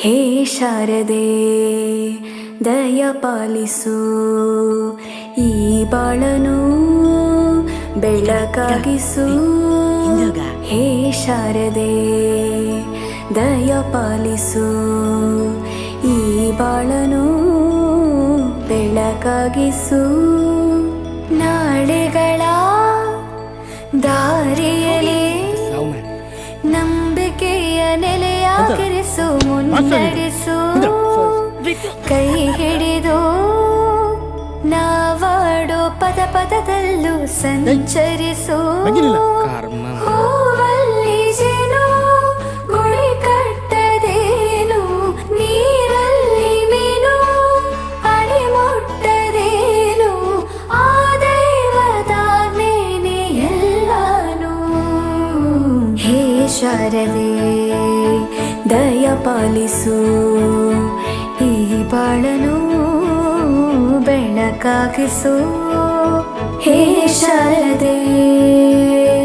ಹೇ ಶಾರದೆ ದಯ ಪಾಲಿಸು, ಈ ಬಾಳನು ಬೆಳಕಾಗಿಸು. ಹೇ ಶಾರದೆ ದಯ ಪಾಲಿಸು, ಈ ಬಾಳನು ಬೆಳಕಾಗಿಸು. ನಾಳೆಗಳ ದಾರಿಯಲ್ಲಿ ನಂಬಿಕೆಯ ನೆಲೆಯಾಗಿರಿಸು, ಮುನ್ನಡೆಸು. ಕೈ ಹಿಡಿದು ನಾವಾಡೋ ಪದ ಪದದಲ್ಲೂ ಸಂಚರಿಸು. ಹೂವಲ್ಲಿ ಜೇನು ಗುಳಿ ಕಟ್ಟದೇನು, ನೀರಲ್ಲಿ ಮೀನು ಅಡಿ ಮುಟ್ಟದೇನು, ಆ ದೈವದಾಜ್ಞೆನೇ ಎಲ್ಲಾನು. ಹೇ ಶಾರದೆ ದಯ ಪಾಲಿಸು, ಈ ಬಾಳನು ಬೆಳಕಾಗಿಸು. ಹೇ ಶಾರದೆ